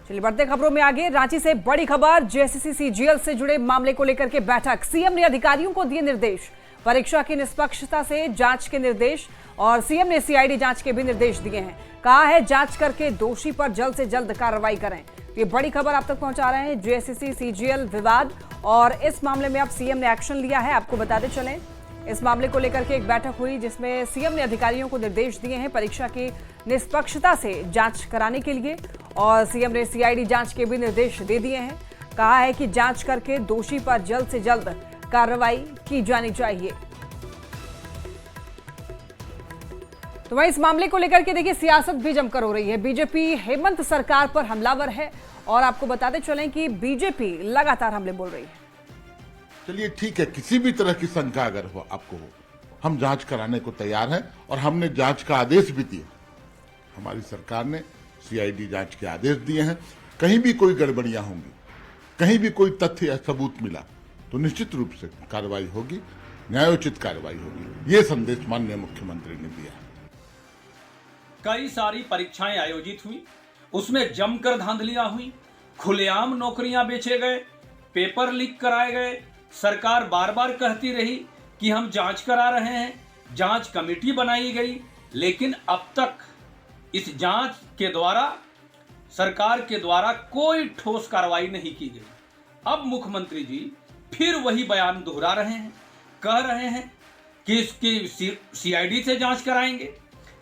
चलिए बढ़ते खबरों में आगे। रांची से बड़ी खबर, जेएसएससी सीजीएल से जुड़े मामले को लेकर के बैठक। सीएम ने अधिकारियों को दिए निर्देश, परीक्षा की निष्पक्षता से जांच के निर्देश, और सीएम ने सीआईडी जांच के भी निर्देश दिए हैं। कहा है जांच करके दोषी पर जल्द से जल्द कार्रवाई करें। ये बड़ी खबर आप तक पहुंचा रहे हैं जेएसएससी सीजीएल विवाद, और इस मामले में अब सीएम ने एक्शन लिया है। आपको बताते चलें, इस मामले को लेकर के एक बैठक हुई जिसमें सीएम ने अधिकारियों को निर्देश दिए हैं परीक्षा की निष्पक्षता से जांच कराने के लिए, और सीएम ने सीआईडी जांच के भी निर्देश दे दिए हैं। कहा है कि जांच करके दोषी पर जल्द से जल्द कार्रवाई की जानी चाहिए। तो वहीं इस मामले को लेकर के देखिए सियासत भी जमकर हो रही है। बीजेपी हेमंत सरकार पर हमलावर है, और आपको बताते चलें कि बीजेपी लगातार हमले बोल रही है। चलिए ठीक है, किसी भी तरह की शंका अगर हो आपको हो, हम जांच कराने को तैयार हैं, और हमने जांच का आदेश भी दिया। हमारी सरकार ने सीआईडी जांच के आदेश दिए हैं। कहीं भी कोई गड़बड़ियां होंगी, कहीं भी कोई तथ्य या सबूत मिला तो निश्चित रूप से कार्रवाई होगी, न्यायोचित कार्रवाई होगी। ये संदेश माननीय मुख्यमंत्री ने दिया है। कई सारी परीक्षाएं आयोजित हुई, उसमें जमकर धांधलियां हुई, खुलेआम नौकरियां बेचे गए, पेपर लीक कराए गए। सरकार बार बार कहती रही कि हम जांच करा रहे हैं, जांच कमेटी बनाई गई, लेकिन अब तक इस जांच के द्वारा, सरकार के द्वारा कोई ठोस कार्रवाई नहीं की गई। अब मुख्यमंत्री जी फिर वही बयान दोहरा रहे हैं, कह रहे हैं कि इसकी सीआईडी से जांच कराएंगे।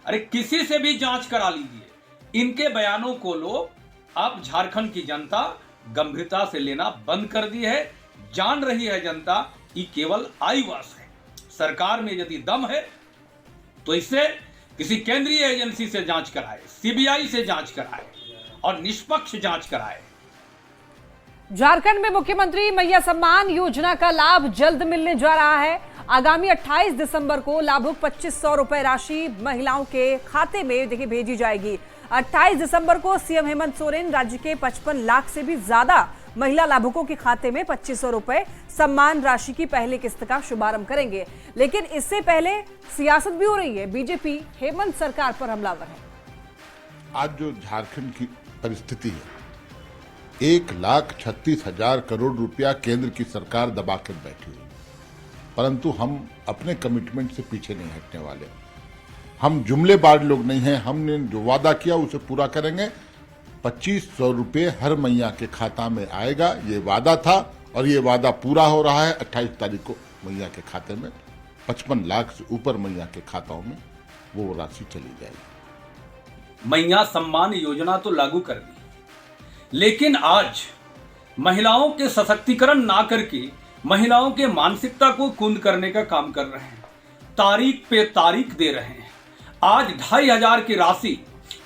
अरे किसी से भी जांच करा लीजिए। इनके बयानों को लोग, अब झारखंड की जनता गंभीरता से लेना बंद कर दी है। जान रही है जनता ये केवल आईवास है। सरकार में यदि दम है तो इससे किसी केंद्रीय एजेंसी से जांच कराए, सीबीआई से जांच कराए और निष्पक्ष जांच कराए। झारखंड में मुख्यमंत्री मैया सम्मान योजना का लाभ जल्द मिलने जा रहा है। आगामी 28 दिसंबर को लाभुक 2500 रुपए राशि महिलाओं के खाते में देखिए भेजी जाएगी। 28 दिसंबर को सीएम हेमंत सोरेन राज्य के 55 लाख से भी ज्यादा महिला लाभुकों के खाते में 2500 रुपए सम्मान राशि की पहली किस्त का शुभारंभ करेंगे। लेकिन इससे पहले सियासत भी हो रही है। बीजेपी हेमंत सरकार पर हमलावर है। आज जो झारखंड की परिस्थिति है, 1,36,000 करोड़ रुपया केंद्र की सरकार दबा कर बैठी है, परंतु हम अपने कमिटमेंट से पीछे नहीं हटने वाले। हम जुमलेबाज लोग नहीं हैं। हमने जो वादा किया उसे पूरा करेंगे। 2500 रुपये हर मैया के खाता में आएगा, ये वादा था, और ये वादा पूरा हो रहा है। 28 तारीख को मैया के खाते में 55 लाख से ऊपर मैया के खाताओं में वो राशि चली जाएगी। मैया सम्मान योजना तो लागू कर दी, लेकिन आज महिलाओं के सशक्तिकरण ना करके महिलाओं के मानसिकता को कुंद करने का काम कर रहे हैं। तारीख पे तारीख दे रहे हैं। आज 2500 की राशि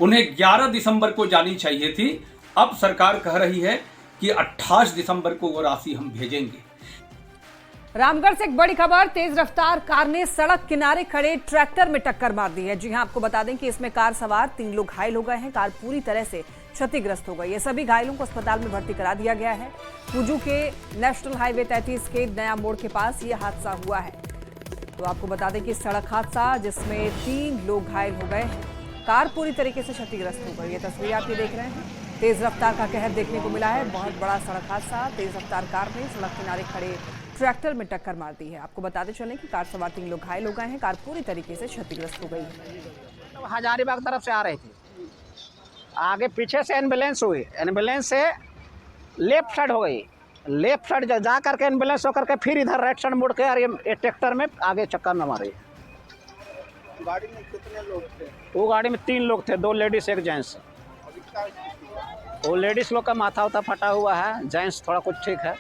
उन्हें 11 दिसंबर को जानी चाहिए थी। अब सरकार कह रही है कि 28 दिसंबर को वो राशि हम भेजेंगे। रामगढ़ से एक बड़ी खबर, तेज रफ्तार कार ने सड़क किनारे खड़े ट्रैक्टर में टक्कर मार दी है। जी हां, आपको बता दें कि इसमें कार सवार 3 लोग घायल हो गए हैं। कार पूरी तरह से क्षतिग्रस्त हो गई है। सभी घायलों को अस्पताल में भर्ती करा दिया गया है। कुजू के नेशनल हाईवे 33 के नया मोड़ के पास यह हादसा हुआ है। तो आपको बता दें कि सड़क हादसा जिसमें 3 लोग घायल हो गए हैं, कार पूरी तरीके से क्षतिग्रस्त हो गई। ये तस्वीर आप ये देख रहे हैं, तेज रफ्तार का कहर देखने को मिला है। बहुत बड़ा सड़क हादसा, तेज रफ्तार कार ने सड़क किनारे खड़े ट्रैक्टर में टक्कर मार दी है। आपको बताते चलें कि कार सवार 3 लोग घायल हो गए हैं। कार पूरी तरीके से क्षतिग्रस्त हो गई है। हजारीबाग तरफ से आ रही थी, आगे पीछे से एम्बुलेंस हुई, एम्बुलेंस से लेफ्ट साइड हो गई। लेफ्ट साइड जा करके एम्बुलेंस होकर के फिर इधर राइट साइड मुड़ के और ये ट्रैक्टर में आगे चक्कर न मारी। गाड़ी में कितने लोग थे? वो गाड़ी में 3 लोग थे, 2 लेडीज 1 जेंट्स। वो लेडीज लोग का माथा उथा फटा हुआ है, जेंट्स थोड़ा कुछ ठीक है।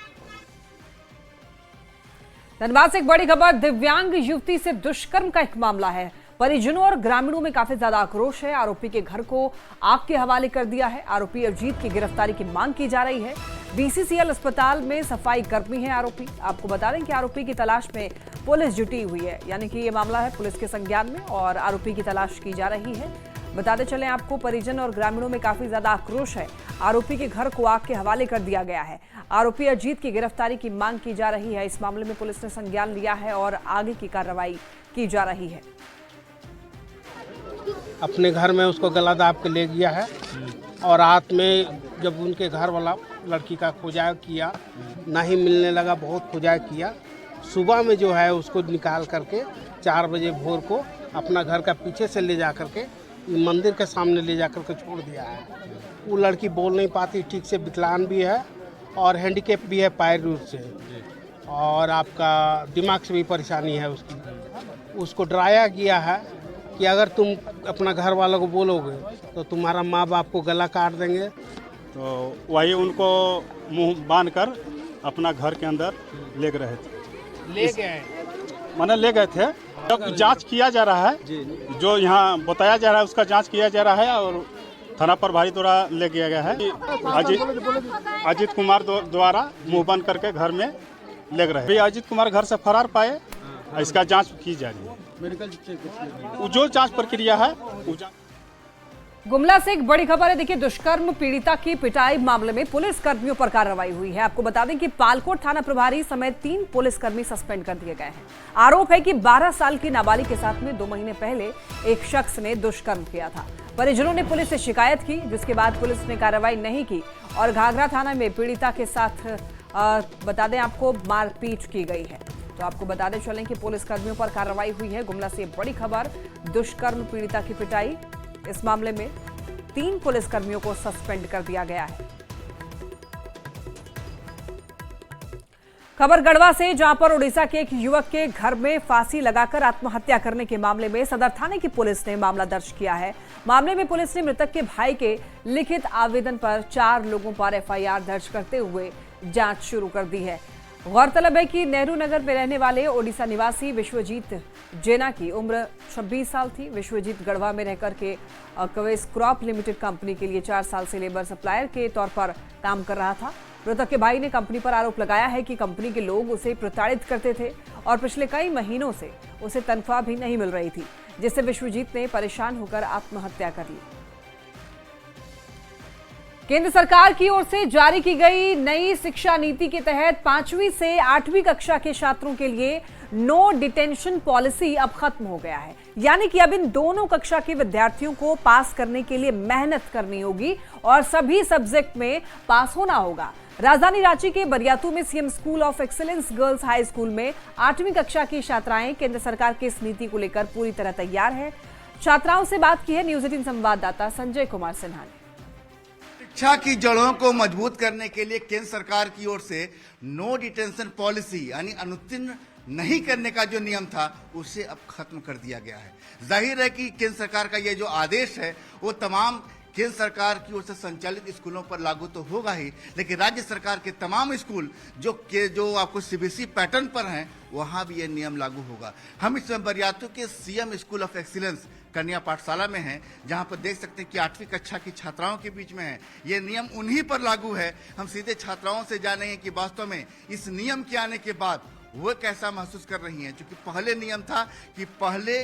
धनबाद से एक बड़ी खबर, दिव्यांग युवती से दुष्कर्म का एक मामला है। परिजनों और ग्रामीणों में काफी ज्यादा आक्रोश है। आरोपी के घर को आग के हवाले कर दिया है। आरोपी अजीत की गिरफ्तारी की मांग की जा रही है। बीसीसीएल अस्पताल में सफाई कर्मी है आरोपी। आपको बता दें कि आरोपी की तलाश में पुलिस जुटी हुई है, यानी कि ये मामला है पुलिस के संज्ञान में और आरोपी की तलाश की जा रही है। बताते चलें आपको, परिजन और ग्रामीणों में काफी ज्यादा आक्रोश है। आरोपी के घर को आग के हवाले कर दिया गया है। आरोपी अजीत की गिरफ्तारी की मांग की जा रही है। इस मामले में पुलिस ने संज्ञान लिया है और आगे की कार्रवाई की जा रही है। अपने घर में उसको गला दाब के ले गया है और रात में जब उनके घर वाला लड़की का खोजा किया, नहीं मिलने लगा, बहुत खोजा किया। सुबह में जो है उसको निकाल करके 4 बजे भोर को अपना घर का पीछे से ले जा करके मंदिर के सामने ले जा करके छोड़ दिया है। वो लड़की बोल नहीं पाती ठीक से, विकलांग भी है और हैंडीकैप भी है पैर रूप से, और आपका दिमाग से भी परेशानी है उसकी। उसको डराया गया है कि अगर तुम अपना घर वालों को बोलोगे तो तुम्हारा माँ बाप को गला काट देंगे। तो वही उनको मुंह बांध कर अपना घर के अंदर ले गए थे। ले गए थे। जब जांच किया जा रहा है, जो यहाँ बताया जा रहा है उसका जांच किया जा रहा है और थाना प्रभारी द्वारा ले गया गया है। अजीत कुमार द्वारा मुंह बंद करके घर में ले गए हैं। अजीत कुमार घर से फरार पाए, इसका जांच की जा रही है। जो जांच प्रक्रिया है गुमला से एक बड़ी खबर है। देखिए, दुष्कर्म पीड़िता की पिटाई मामले में पुलिस कर्मियों पर कार्रवाई हुई है। आपको बता दें कि पालकोट थाना प्रभारी समेत 3 पुलिसकर्मी सस्पेंड कर दिए गए हैं। आरोप है कि 12 साल की नाबालिग के साथ में 2 महीने पहले एक शख्स ने दुष्कर्म किया था। परिजनों ने पुलिस से शिकायत की, जिसके बाद पुलिस ने कार्रवाई नहीं की और घाघरा थाना में पीड़िता के साथ बता दें आपको मारपीट की गई है। तो आपको बताते चलें कि पुलिस कर्मियों पर कार्रवाई हुई है। गुमला से बड़ी खबर, दुष्कर्म पीड़िता की पिटाई। इस मामले में 3 पुलिसकर्मियों को सस्पेंड कर दिया गया है। खबर गढ़वा से, जहां पर ओडिशा के एक युवक के घर में फांसी लगाकर आत्महत्या करने के मामले में सदर थाने की पुलिस ने मामला दर्ज किया है। मामले में पुलिस ने मृतक के भाई के लिखित आवेदन पर 4 लोगों पर एफआईआर दर्ज करते हुए जांच शुरू कर दी है। गौरतलब है कि नेहरू नगर में रहने वाले ओडिशा निवासी विश्वजीत जेना की उम्र 26 साल थी। विश्वजीत गढ़वा में रहकर के कवेस क्रॉप लिमिटेड कंपनी के लिए 4 साल से लेबर सप्लायर के तौर पर काम कर रहा था। मृतक के भाई ने कंपनी पर आरोप लगाया है कि कंपनी के लोग उसे प्रताड़ित करते थे और पिछले कई महीनों से उसे तनख्वाह भी नहीं मिल रही थी, जिससे विश्वजीत ने परेशान होकर आत्महत्या कर ली। केंद्र सरकार की ओर से जारी की गई नई शिक्षा नीति के तहत 5वीं से 8वीं कक्षा के छात्रों के लिए नो डिटेंशन पॉलिसी अब खत्म हो गया है। यानी कि अब इन दोनों कक्षा के विद्यार्थियों को पास करने के लिए मेहनत करनी होगी और सभी सब्जेक्ट में पास होना होगा। राजधानी रांची के बरियातू में CM school of excellence girls high school में 8वीं कक्षा की छात्राएं केंद्र सरकार की इस नीति को लेकर पूरी तरह तैयार है। छात्राओं से बात की है न्यूज 18 संवाददाता संजय कुमार सिन्हा ने। शिक्षा की जड़ों को मजबूत करने के लिए केंद्र सरकार की ओर से नो डिटेंशन पॉलिसी यानी अनुत्तीर्ण नहीं करने का जो नियम था उसे अब खत्म कर दिया गया है। जाहिर है कि केंद्र सरकार का ये जो आदेश है वो तमाम केंद्र सरकार की ओर से संचालित स्कूलों पर लागू तो होगा ही, लेकिन राज्य सरकार के तमाम स्कूल जो आपको सीबीएसई पैटर्न पर हैं वहां भी ये नियम लागू होगा। हम इस समय बरियातू के सीएम स्कूल ऑफ एक्सीलेंस कन्या पाठशाला में हैं, जहां पर देख सकते हैं कि 8वीं कक्षा की छात्राओं के बीच में है। ये नियम उन्हीं पर लागू है। हम सीधे छात्राओं से जानेंगे कि वास्तव में इस नियम के आने के बाद वो कैसा महसूस कर रही हैं। क्योंकि पहले नियम था कि पहले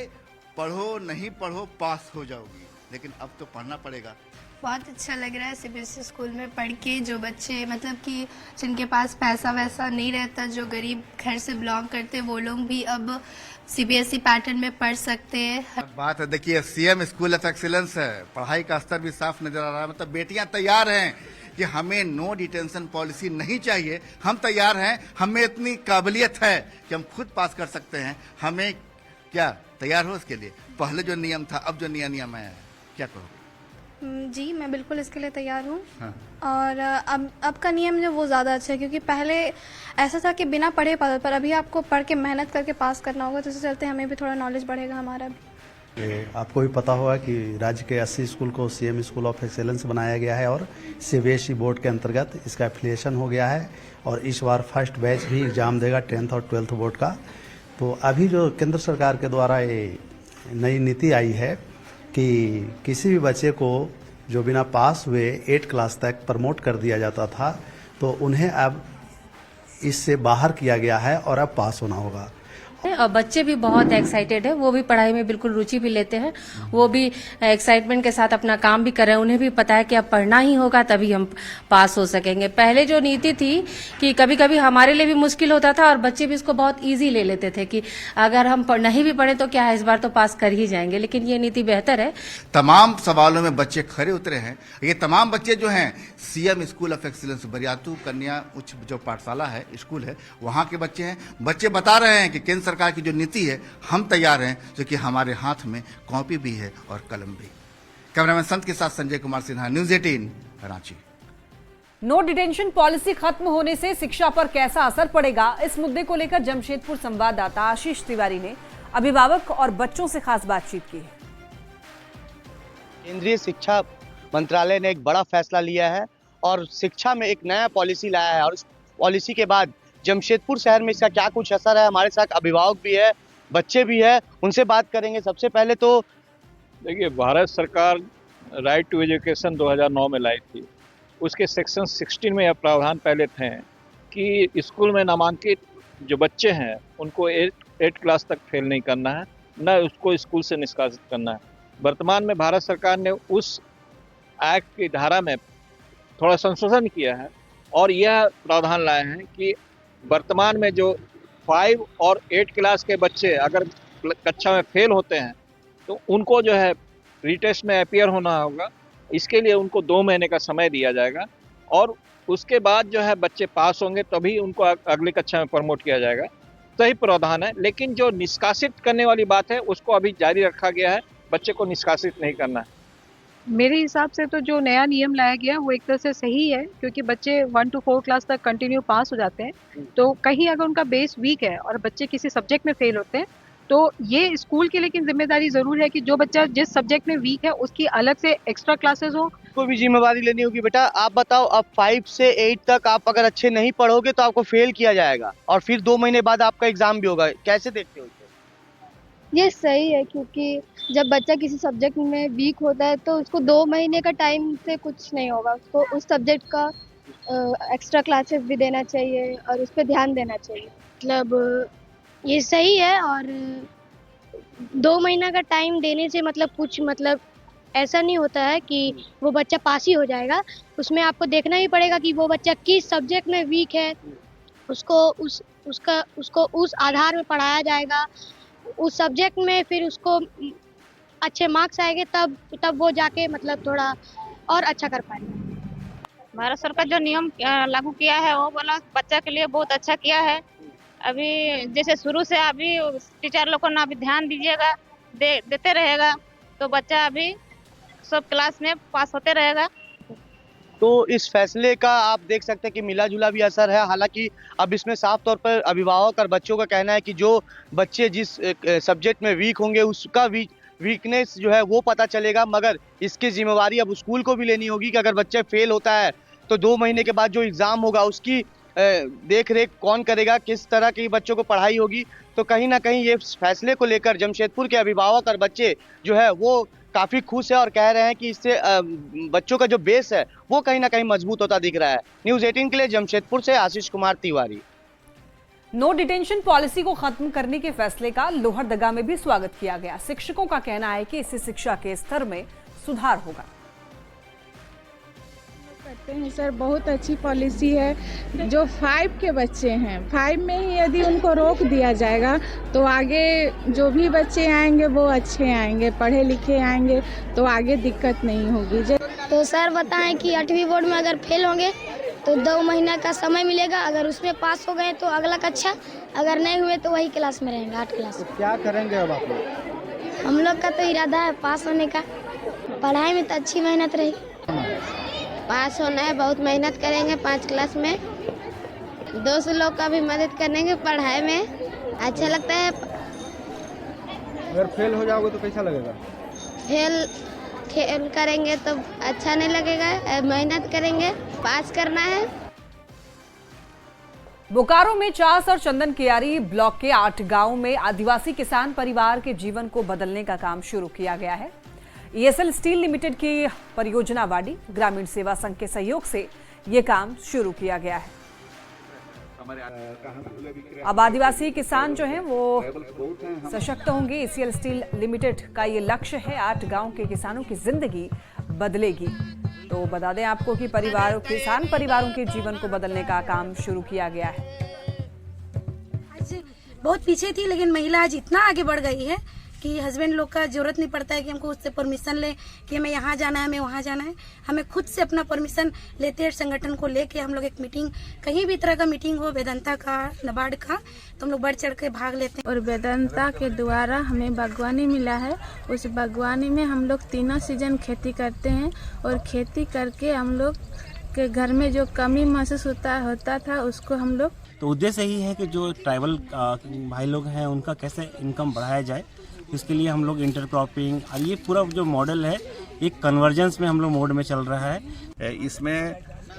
पढ़ो नहीं पढ़ो पास हो जाओगी, लेकिन अब तो पढ़ना पड़ेगा। बहुत अच्छा लग रहा है सीबीएसई स्कूल में पढ़ के। जो बच्चे मतलब कि जिनके पास पैसा वैसा नहीं रहता, जो गरीब घर से बिलोंग करते, वो लोग भी अब सीबीएसई पैटर्न में पढ़ सकते हैं। बात है, देखिए सीएम स्कूल ऑफ एक्सीलेंस है, पढ़ाई का स्तर भी साफ नजर आ रहा है। मतलब बेटियां तैयार हैं कि हमें नो डिटेंशन पॉलिसी नहीं चाहिए, हम तैयार हैं, हमें इतनी काबिलियत है कि हम खुद पास कर सकते हैं। हमें क्या तैयार हो इसके लिए? पहले जो नियम था, अब जो नया नियम है, क्या कहोगे? जी मैं बिल्कुल इसके लिए तैयार हूँ। हाँ। और अब का नियम जो वो ज़्यादा अच्छा है, क्योंकि पहले ऐसा था कि बिना पढ़े पास, पर अभी आपको पढ़ के मेहनत करके पास करना होगा। तो इससे चलते हमें भी थोड़ा नॉलेज बढ़ेगा हमारा भी। आपको भी पता होगा कि राज्य के 80 स्कूल को सीएम स्कूल ऑफ एक्सेलेंस बनाया गया है और सीबीएसई बोर्ड के अंतर्गत इसका एफिलिएशन हो गया है और इस बार फर्स्ट बैच भी एग्जाम देगा 10th और 12th बोर्ड का। तो अभी जो केंद्र सरकार के द्वारा ये नई नीति आई है कि किसी भी बच्चे को जो बिना पास हुए 8 क्लास तक प्रमोट कर दिया जाता था, तो उन्हें अब इससे बाहर किया गया है और अब पास होना होगा। और बच्चे भी बहुत एक्साइटेड है, वो भी पढ़ाई में बिल्कुल रुचि भी लेते हैं, वो भी एक्साइटमेंट के साथ अपना काम भी कर रहे हैं। उन्हें भी पता है कि अब पढ़ना ही होगा तभी हम पास हो सकेंगे। पहले जो नीति थी कि कभी कभी हमारे लिए भी मुश्किल होता था और बच्चे भी इसको बहुत ईजी ले लेते थे कि अगर हम नहीं भी पढ़े तो क्या है, इस बार तो पास कर ही जाएंगे, लेकिन ये नीति बेहतर है। तमाम सवालों में बच्चे खरे उतरे हैं। ये तमाम बच्चे जो हैं CM school of excellence Bariatu कन्या उच्च जो पाठशाला है, स्कूल है, वहां के बच्चे हैं। बच्चे बता रहे हैं कि केंद्र सरकार की जो नीति है, हम तैयार हैं, क्योंकि हमारे हाथ में कॉपी भी है और कलम भी। कैमरामैन संत के साथ Sanjay Kumar Sinha, news 18 Ranchi. No detention policy खत्म होने से शिक्षा पर कैसा असर पड़ेगा, इस मुद्दे को लेकर जमशेदपुर संवाददाता आशीष तिवारी ने अभिभावक और बच्चों से खास बातचीत की है। केंद्रीय शिक्षा मंत्रालय ने एक बड़ा फैसला लिया है और शिक्षा में एक नया पॉलिसी लाया है, और इस पॉलिसी के बाद जमशेदपुर शहर में इसका क्या कुछ असर है, हमारे साथ अभिभावक भी है, बच्चे भी है, उनसे बात करेंगे। सबसे पहले तो देखिए, भारत सरकार राइट टू एजुकेशन 2009 में लाई थी। उसके सेक्शन 16 में यह प्रावधान पहले थे कि स्कूल में नामांकित जो बच्चे हैं उनको 8 क्लास तक फेल नहीं करना है, न उसको स्कूल से निष्कासित करना है। वर्तमान में भारत सरकार ने उस एक्ट की धारा में थोड़ा संशोधन किया है और यह प्रावधान लाए हैं कि वर्तमान में जो 5 और 8 क्लास के बच्चे अगर कक्षा में फेल होते हैं तो उनको जो है रीटेस्ट में अपीयर होना होगा। इसके लिए उनको 2 महीने का समय दिया जाएगा और उसके बाद जो है बच्चे पास होंगे तभी उनको अगली कक्षा में प्रमोट किया जाएगा। सही प्रावधान है, लेकिन जो निष्कासित करने वाली बात है उसको अभी जारी रखा गया है। बच्चे को निष्कासित नहीं करना है। मेरे हिसाब से तो जो नया नियम लाया गया वो एक तरह से सही है, क्योंकि बच्चे 1 to 4 क्लास तक कंटिन्यू पास हो जाते हैं। तो कहीं अगर उनका बेस वीक है और बच्चे किसी सब्जेक्ट में फेल होते हैं तो ये स्कूल की लेकिन जिम्मेदारी जरूर है कि जो बच्चा जिस सब्जेक्ट में वीक है उसकी अलग से एक्स्ट्रा क्लासेस हो। कोई भी जिम्मेदारी लेनी होगी। बेटा आप बताओ, अब 5 से 8 तक आप अगर अच्छे नहीं पढ़ोगे तो आपको फेल किया जाएगा और फिर 2 महीने बाद आपका एग्जाम भी होगा। कैसे देखते हो? ये सही है, क्योंकि जब बच्चा किसी सब्जेक्ट में वीक होता है तो उसको 2 महीने का टाइम से कुछ नहीं होगा, उसको उस सब्जेक्ट का एक्स्ट्रा क्लासेस भी देना चाहिए और उस पर ध्यान देना चाहिए। मतलब ये सही है, और 2 महीना का टाइम देने से मतलब कुछ मतलब ऐसा नहीं होता है कि वो बच्चा पास ही हो जाएगा। उसमें आपको देखना ही पड़ेगा कि वो बच्चा किस सब्जेक्ट में वीक है, उसको उस आधार में पढ़ाया जाएगा। उस सब्जेक्ट में फिर उसको अच्छे मार्क्स आएंगे तब वो जाके मतलब थोड़ा और अच्छा कर पाएगा। भारत सरकार जो नियम लागू किया है वो बोला बच्चा के लिए बहुत अच्छा किया है। अभी जैसे शुरू से अभी टीचर लोग को ना अभी ध्यान दीजिएगा, देते रहेगा तो बच्चा अभी सब क्लास में पास होते रहेगा। तो इस फैसले का आप देख सकते हैं कि मिला जुला भी असर है। हालांकि अब इसमें साफ तौर पर अभिभावक और बच्चों का कहना है कि जो बच्चे जिस सब्जेक्ट में वीक होंगे उसका वीकनेस जो है वो पता चलेगा, मगर इसकी जिम्मेवारी अब स्कूल को भी लेनी होगी कि अगर बच्चे फेल होता है तो 2 महीने के बाद जो एग्ज़ाम होगा उसकी देख रेख कौन करेगा, किस तरह की बच्चों को पढ़ाई होगी। तो कहीं ना कहीं ये फैसले को लेकर जमशेदपुर के अभिभावक और बच्चे जो है वो काफ़ी खुश है और कह रहे हैं कि इससे बच्चों का जो बेस है वो कहीं ना कहीं मजबूत होता दिख रहा है। न्यूज़ 18 के लिए जमशेदपुर से Ashish Kumar Tiwari. No detention policy को खत्म करने के फैसले का लोहरदगा में भी स्वागत किया गया। शिक्षकों का कहना है कि इससे शिक्षा के स्तर में सुधार होगा। करते हैं सर, बहुत अच्छी पॉलिसी है। जो 5 के बच्चे हैं, 5 में ही यदि उनको रोक दिया जाएगा तो आगे जो भी बच्चे आएंगे वो अच्छे आएंगे, पढ़े लिखे आएंगे, तो आगे दिक्कत नहीं होगी। तो सर बताएं कि 8वीं बोर्ड में अगर फेल होंगे तो 2 महीना का समय मिलेगा, अगर उसमें पास हो गए तो अगला कक्षा, अगर नहीं हुए तो वही क्लास में रहेंगे, 8 क्लास। तो क्या करेंगे अब आप लोग? हम लोग का तो इरादा है पास होने का। पढ़ाई में तो अच्छी मेहनत रहेगी। पास होना है, बहुत मेहनत करेंगे 5 क्लास में। दोस्त लोग का भी मदद करेंगे पढ़ाई में, अच्छा लगता है। अगर फेल हो जाओगे तो कैसा लगेगा? फेल करेंगे तो अच्छा नहीं लगेगा, मेहनत करेंगे, पास करना है। बोकारो में चास और चंदन कियारी ब्लॉक के 8 गांवों में आदिवासी किसान परिवार के जीवन को बदलने का काम शुरू किया गया है। ESL स्टील लिमिटेड की परियोजना वाडी ग्रामीण सेवा संघ के सहयोग से ये काम शुरू किया गया है। अब आदिवासी किसान जो हैं वो सशक्त होंगे। ECL स्टील लिमिटेड का ये लक्ष्य है। 8 गांव के किसानों की जिंदगी बदलेगी। तो बता दें आपको कि किसान परिवारों के जीवन को बदलने का काम शुरू किया गया है। आज बहुत पीछे थी, लेकिन महिला आज इतना आगे बढ़ गई है कि हस्बैंड लोग का जरूरत नहीं पड़ता है कि हमको उससे परमिशन ले कि हमें यहाँ जाना है, हमें वहाँ जाना है। हमें खुद से अपना परमिशन लेते हैं। संगठन को लेके हम लोग एक मीटिंग, कहीं भी तरह का मीटिंग हो, वेदांता का, नाबार्ड का, तो हम लोग बढ़ चढ़ के भाग लेते हैं। और वेदांता के द्वारा हमें बागवानी मिला है। उस बागवानी में हम लोग 3 सीजन खेती करते हैं और खेती करके हम लोग के घर में जो कमी महसूस होता था उसको हम लोग, तो उद्देश्य यही है कि जो ट्राइबल भाई लोग हैं उनका कैसे इनकम बढ़ाया जाए। इसके लिए हम लोग इंटरक्रॉपिंग और ये पूरा जो मॉडल है एक कन्वर्जेंस में हम लोग मोड में चल रहा है। इसमें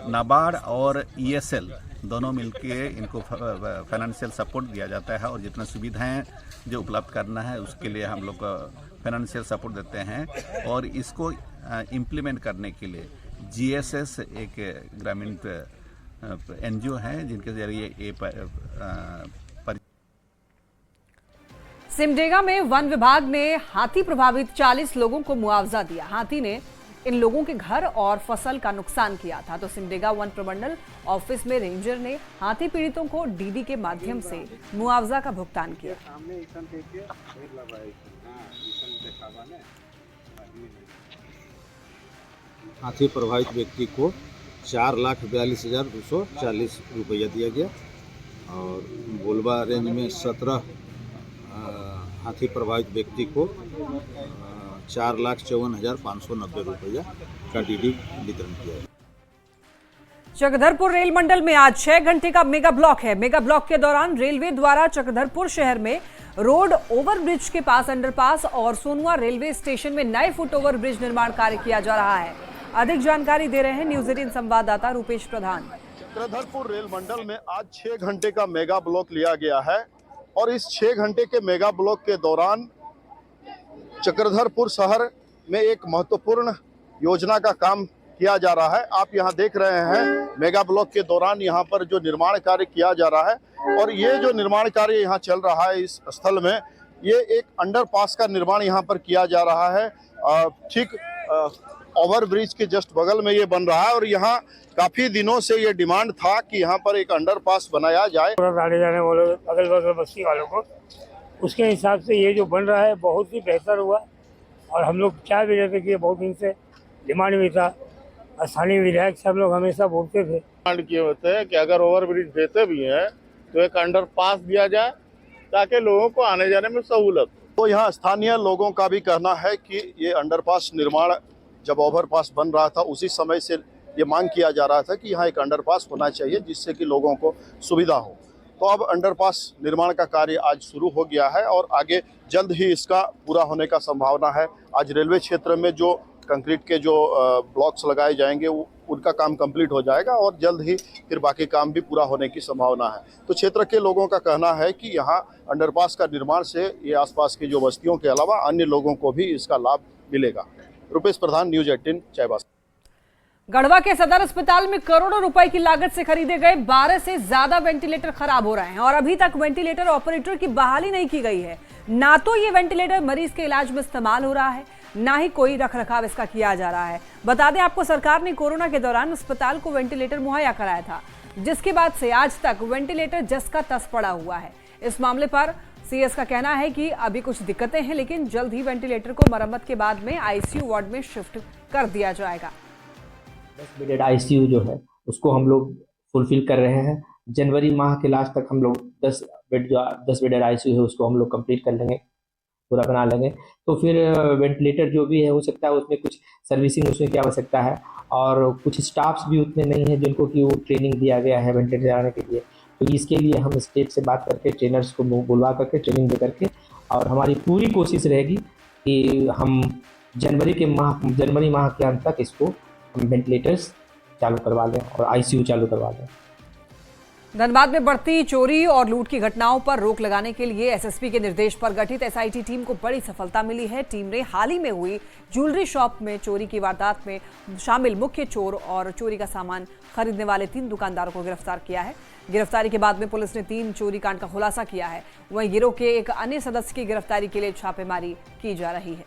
नाबार्ड और ESL दोनों मिलके इनको फाइनेंशियल सपोर्ट दिया जाता है और जितना सुविधाएं जो उपलब्ध करना है उसके लिए हम लोग फाइनेंशियल सपोर्ट देते हैं। और इसको इम्प्लीमेंट करने के लिए GSS एक ग्रामीण NGO है जिनके जरिए ये सिमडेगा में वन विभाग ने हाथी प्रभावित 40 लोगों को मुआवजा दिया। हाथी ने इन लोगों के घर और फसल का नुकसान किया था। तो सिमडेगा वन प्रमंडल ऑफिस में रेंजर ने हाथी पीड़ितों को DD के माध्यम से मुआवजा का भुगतान किया। हाथी प्रभावित व्यक्ति को 4,42,240 रुपया दिया गया और बोलबा रेंज में 17 हाथी प्रभावित व्यक्ति को 4,54,590 रुपया का DD वितरण किया। चक्रधरपुर रेल मंडल में आज 6 घंटे का मेगा ब्लॉक है। मेगा ब्लॉक के दौरान रेलवे द्वारा चक्रधरपुर शहर में रोड ओवरब्रिज के पास अंडरपास और सोनुआ रेलवे स्टेशन में नए फुट ओवर ब्रिज निर्माण कार्य किया जा रहा है। अधिक जानकारी दे रहे हैं न्यूज 18 संवाददाता रूपेश प्रधान। चक्रधरपुर रेल मंडल में आज 6 घंटे का मेगा ब्लॉक लिया गया है और इस 6 घंटे के मेगा ब्लॉक के दौरान चक्रधरपुर शहर में एक महत्वपूर्ण योजना का काम किया जा रहा है। आप यहां देख रहे हैं मेगा ब्लॉक के दौरान यहां पर जो निर्माण कार्य किया जा रहा है और ये जो निर्माण कार्य यहां चल रहा है इस स्थल में, ये एक अंडरपास का निर्माण यहां पर किया जा रहा है। ठीक ओवरब्रिज के जस्ट बगल में ये बन रहा है और यहाँ काफी दिनों से ये डिमांड था कि यहाँ पर एक अंडरपास बनाया जाए। आने जाने वालों, अगल बगल बस्ती वालों को, उसके हिसाब से ये जो बन रहा है बहुत ही बेहतर हुआ और हम लोग चाह भी रहे थे कि बहुत दिन से डिमांड भी था। स्थानीय विधायक सब लोग हमेशा बोलते थे डिमांड किए होते हैं कि अगर ओवरब्रिज देते भी हैं तो एक अंडरपास दिया जाए ताकि लोगों को आने जाने में सहूलत। तो यहाँ स्थानीय लोगों का भी कहना है कि ये अंडरपास निर्माण जब ओवरपास बन रहा था उसी समय से ये मांग किया जा रहा था कि यहाँ एक अंडरपास होना चाहिए जिससे कि लोगों को सुविधा हो। तो अब अंडरपास निर्माण का कार्य आज शुरू हो गया है और आगे जल्द ही इसका पूरा होने का संभावना है। आज रेलवे क्षेत्र में जो कंक्रीट के जो ब्लॉक्स लगाए जाएंगे उनका काम कंप्लीट हो जाएगा और जल्द ही फिर बाकी काम भी पूरा होने की संभावना है। तो क्षेत्र के लोगों का कहना है कि यहाँ अंडरपास का निर्माण से ये आसपास की जो बस्तियों के अलावा अन्य लोगों को भी इसका लाभ मिलेगा। रूपेश प्रधान, न्यूज 18 चाईबासा। गढ़वा के सदर अस्पताल में करोड़ों रुपए की लागत से खरीदे गए 12 से ज्यादा वेंटिलेटर खराब हो रहे हैं और अभी तक वेंटिलेटर ऑपरेटर की बहाली नहीं की गई है। ना तो ये वेंटिलेटर मरीज के इलाज में इस्तेमाल हो रहा है, ना ही कोई रखरखाव इसका किया जा रहा है। बता दें आपको, सरकार ने कोरोना के दौरान अस्पताल को वेंटिलेटर मुहैया कराया था, जिसके बाद से आज तक वेंटिलेटर जस का तस पड़ा हुआ है। इस मामले पर CS का कहना है कि अभी कुछ दिक्कतें हैं, लेकिन जल्द ही वेंटिलेटर को मरम्मत के बाद में ICU वार्ड में शिफ्ट कर दिया जाएगा। 10 बेडेड ICU जो है उसको हम लोग फुलफिल कर रहे हैं। जनवरी माह के लास्ट तक हम लोग 10 बेडेड ICU है उसको हम लोग कंप्लीट कर लेंगे, पूरा बना लेंगे। तो फिर वेंटिलेटर जो भी है हो सकता है उसमें कुछ सर्विसिंग उसमें की आवश्यकता है और कुछ स्टाफ्स भी उतने नहीं है जिनको कि वो ट्रेनिंग दिया गया है वेंटिलेटर चलाने के लिए। तो इसके लिए हम स्टेट से बात करके ट्रेनर्स को बुलवा करके ट्रेनिंग दे करके, और हमारी पूरी कोशिश रहेगी कि हम जनवरी माह के अंत तक इसको हम वेंटिलेटर्स चालू करवा लें और ICU चालू करवा लें। धनबाद में बढ़ती चोरी और लूट की घटनाओं पर रोक लगाने के लिए एसएसपी के निर्देश पर गठित एसआईटी टीम को बड़ी सफलता मिली है। टीम ने हाल ही में हुई ज्वेलरी शॉप में चोरी की वारदात में शामिल मुख्य चोर और चोरी का सामान खरीदने वाले 3 दुकानदारों को गिरफ्तार किया है। गिरफ्तारी के बाद में पुलिस ने 3 चोरी कांड का खुलासा किया है। वहीं गिरोह के एक अन्य सदस्य की गिरफ्तारी के लिए छापेमारी की जा रही है।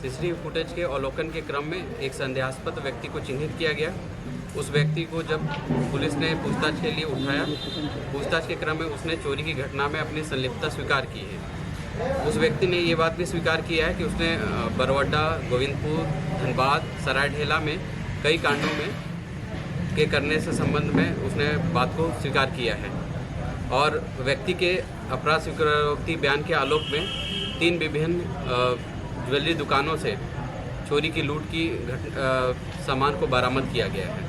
सीसीटीवी फुटेज के अवलोकन के क्रम में एक संदेहास्पद व्यक्ति को चिन्हित किया गया। उस व्यक्ति को जब पुलिस ने पूछताछ के लिए उठाया, पूछताछ के क्रम में उसने चोरी की घटना में अपनी संलिप्तता स्वीकार की है। उस व्यक्ति ने ये बात भी स्वीकार किया है कि उसने बरवड्डा, गोविंदपुर, धनबाद, सरायढेला में कई कांडों में के करने से संबंध में उसने बात को स्वीकार किया है। और व्यक्ति के अपराध स्वीकारोक्ति बयान के आलोक में 3 विभिन्न ज्वेलरी दुकानों से चोरी की लूट की सामान को बरामद किया गया है।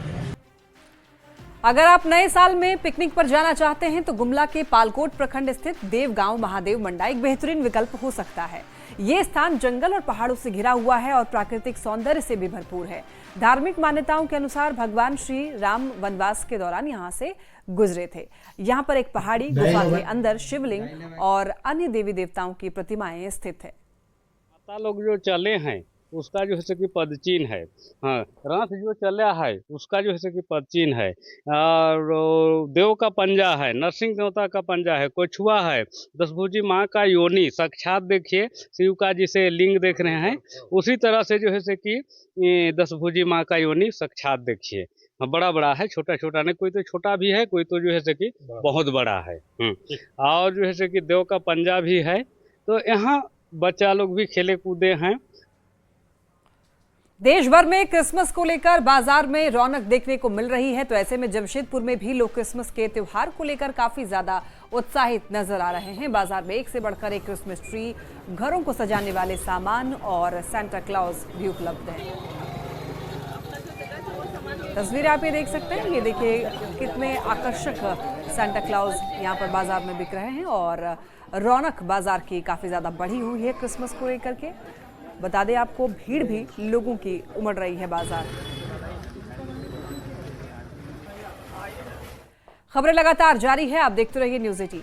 अगर आप नए साल में पिकनिक पर जाना चाहते हैं तो गुमला के पालकोट प्रखंड स्थित देवगांव महादेव मंडा एक बेहतरीन विकल्प हो सकता है। ये स्थान जंगल और पहाड़ों से घिरा हुआ है और प्राकृतिक सौंदर्य से भी भरपूर है। धार्मिक मान्यताओं के अनुसार भगवान श्री राम वनवास के दौरान यहाँ से गुजरे थे। यहाँ पर एक पहाड़ी गुफा के अंदर शिवलिंग और अन्य देवी देवताओं की प्रतिमाएं स्थित है। माता लोग जो चले हैं उसका जो है कि पदचिन्ह है। हाँ, रथ जो चला है उसका जो है कि पदचिन्ह है। और देव का पंजा है, नरसिंह देवता का पंजा है, कोछुआ है, दशभुजी माँ का योनि साक्षात देखिए, शिव का जिसे लिंग देख रहे हैं उसी तरह से जो है कि दशभुजी माँ का योनि साक्षात देखिए। बड़ा बड़ा है, छोटा छोटा नहीं, कोई तो छोटा भी है, कोई तो जो है कि बहुत बड़ा है। और जो है कि देव का पंजा भी है। तो यहाँ बच्चा लोग भी खेले कूदे हैं। देश भर में क्रिसमस को लेकर बाजार में रौनक देखने को मिल रही है, तो ऐसे में जमशेदपुर में भी लोग क्रिसमस के त्योहार को लेकर काफी ज्यादा उत्साहित नजर आ रहे हैं। बाजार में एक से बढ़कर एक क्रिसमस ट्री, घरों को सजाने वाले सामान और सेंटा क्लॉज भी उपलब्ध हैं। तस्वीरें आप ये देख सकते हैं। ये देखिए कितने आकर्षक सेंटा क्लॉज यहाँ पर बाजार में बिक रहे हैं और रौनक बाजार की काफी ज्यादा बढ़ी हुई है क्रिसमस को लेकर के। बता दें आपको, भीड़ भी लोगों की उमड़ रही है बाजार। खबरें लगातार जारी है, आप देखते रहिए न्यूज़ 18।